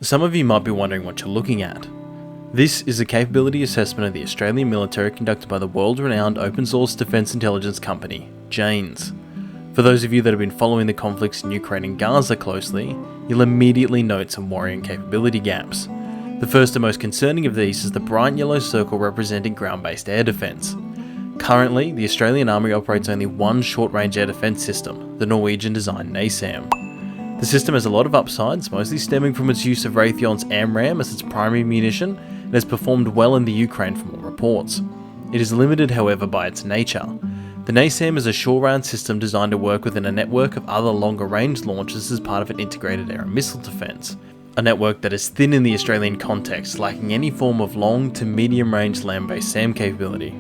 Some of you might be wondering what you're looking at. This is a capability assessment of the Australian military conducted by the world-renowned open source defence intelligence company, JANES. For those of you that have been following the conflicts in Ukraine and Gaza closely, you'll immediately note some worrying capability gaps. The first and most concerning of these is the bright yellow circle representing ground-based air defence. Currently, the Australian Army operates only one short-range air defence system, the Norwegian-designed NASAM. The system has a lot of upsides, mostly stemming from its use of Raytheon's AMRAAM as its primary munition, and has performed well in the Ukraine from all reports. It is limited, however, by its nature. The NASAM is a short-range system designed to work within a network of other longer-range launchers as part of an integrated air and missile defence, a network that is thin in the Australian context, lacking any form of long to medium-range land-based SAM capability.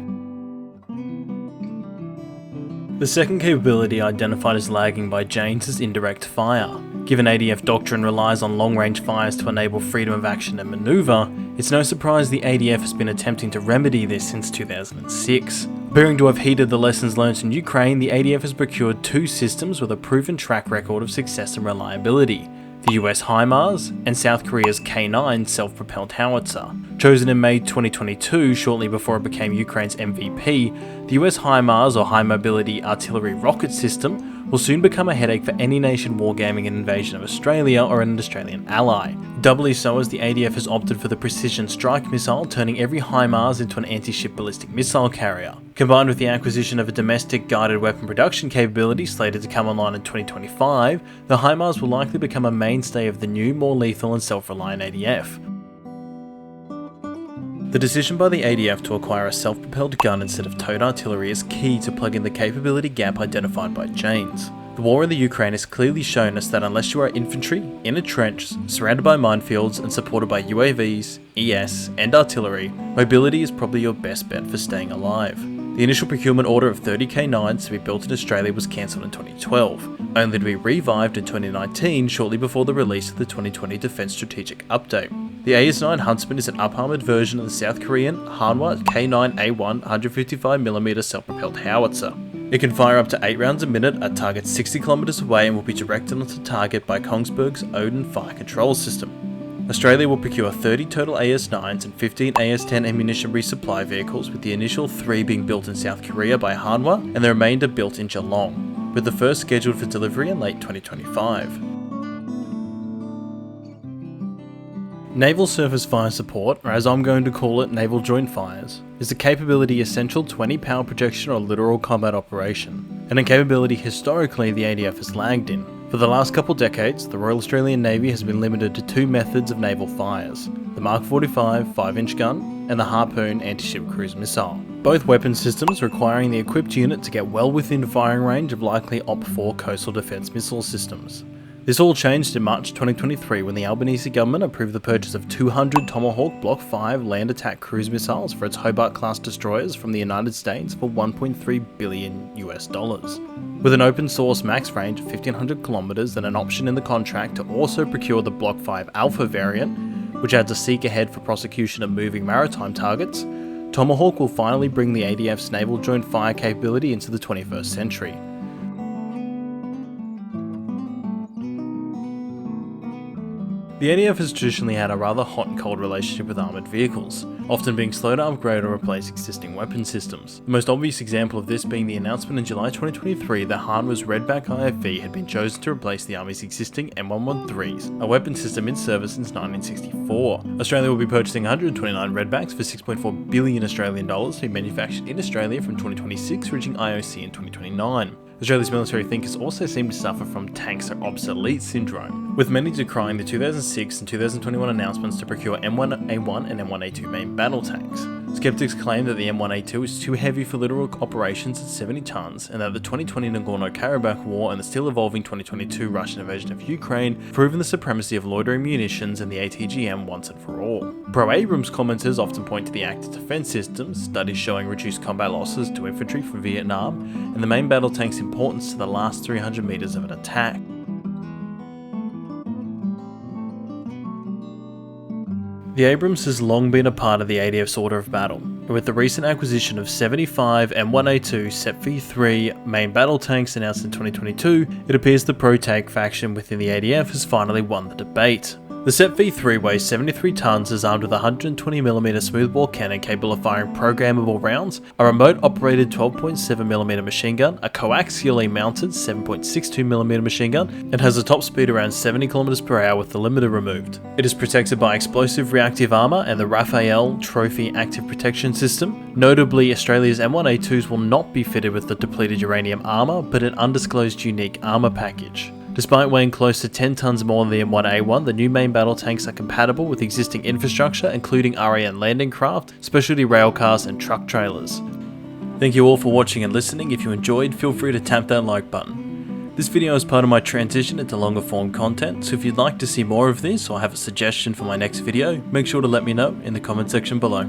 The second capability identified as lagging by JANES is indirect fire. Given ADF doctrine relies on long-range fires to enable freedom of action and manoeuvre, it's no surprise the ADF has been attempting to remedy this since 2006. Appearing to have heeded the lessons learnt in Ukraine, the ADF has procured two systems with a proven track record of success and reliability: the US HIMARS and South Korea's K9 self-propelled howitzer. Chosen in May 2022, shortly before it became Ukraine's MVP, the US HIMARS, or High Mobility Artillery Rocket System, will soon become a headache for any nation wargaming an invasion of Australia or an Australian ally. Doubly so as the ADF has opted for the precision strike missile, turning every HIMARS into an anti-ship ballistic missile carrier. Combined with the acquisition of a domestic guided weapon production capability slated to come online in 2025, the HIMARS will likely become a mainstay of the new, more lethal and self-reliant ADF. The decision by the ADF to acquire a self-propelled gun instead of towed artillery is key to plug in the capability gap identified by JANES. The war in the Ukraine has clearly shown us that unless you are infantry, in a trench, surrounded by minefields and supported by UAVs, ES, and artillery, mobility is probably your best bet for staying alive. The initial procurement order of 30 K9s to be built in Australia was cancelled in 2012, only to be revived in 2019 shortly before the release of the 2020 Defence Strategic Update. The AS-9 Huntsman is an up-armoured version of the South Korean Hanwha K9A1 155mm self-propelled howitzer. It can fire up to 8 rounds a minute at targets 60 km away and will be directed onto target by Kongsberg's Odin fire control system. Australia will procure 30 total AS-9s and 15 AS-10 ammunition resupply vehicles, with the initial 3 being built in South Korea by Hanwha and the remainder built in Geelong, with the first scheduled for delivery in late 2025. Naval Surface Fire Support, or as I'm going to call it, Naval Joint Fires, is a capability essential to any power projection or literal combat operation, and a capability historically the ADF has lagged in. For the last couple decades, the Royal Australian Navy has been limited to two methods of naval fires: the Mark 45 5-inch gun and the Harpoon anti-ship cruise missile. Both weapon systems requiring the equipped unit to get well within firing range of likely OP-4 coastal defence missile systems. This all changed in March 2023 when the Albanese government approved the purchase of 200 Tomahawk Block 5 land attack cruise missiles for its Hobart-class destroyers from the United States for $1.3 billion. With an open source max range of 1,500 kilometers and an option in the contract to also procure the Block 5 Alpha variant, which adds a seek ahead for prosecution of moving maritime targets, Tomahawk will finally bring the ADF's naval joint fire capability into the 21st century. The ADF has traditionally had a rather hot and cold relationship with armoured vehicles, often being slow to upgrade or replace existing weapon systems. The most obvious example of this being the announcement in July 2023 that Hanwha's Redback IFV had been chosen to replace the Army's existing M113s, a weapon system in service since 1964. Australia will be purchasing 129 Redbacks for $6.4 billion Australian dollars to be manufactured in Australia from 2026, reaching IOC in 2029. Australia's military thinkers also seem to suffer from tanks are obsolete syndrome, with many decrying the 2006 and 2021 announcements to procure M1A1 and M1A2 main battle tanks. Skeptics claim that the M1A2 is too heavy for literal operations at 70 tons, and that the 2020 Nagorno-Karabakh War and the still evolving 2022 Russian invasion of Ukraine have proven the supremacy of loitering munitions and the ATGM once and for all. Pro-Abrams commenters often point to the active defence systems, studies showing reduced combat losses to infantry from Vietnam, and the main battle tank's importance to the last 300 metres of an attack. The Abrams has long been a part of the ADF's order of battle, but with the recent acquisition of 75 M1A2 SEPV-3 main battle tanks announced in 2022, it appears the pro-tank faction within the ADF has finally won the debate. The The Set V3 weighs 73 tons, is armed with a 120mm smoothbore cannon capable of firing programmable rounds, a remote operated 12.7mm machine gun, a coaxially mounted 7.62mm machine gun, and has a top speed around 70km per hour with the limiter removed. It is protected by explosive reactive armour and the Raphael Trophy active protection system. Notably, Australia's M1A2s will not be fitted with the depleted uranium armour, but an undisclosed unique armour package. Despite weighing close to 10 tons more than the M1A1, the new main battle tanks are compatible with existing infrastructure, including RAN landing craft, specialty railcars, and truck trailers. Thank you all for watching and listening. If you enjoyed, feel free to tap that like button. This video is part of my transition into longer form content, so if you'd like to see more of this or have a suggestion for my next video, make sure to let me know in the comment section below.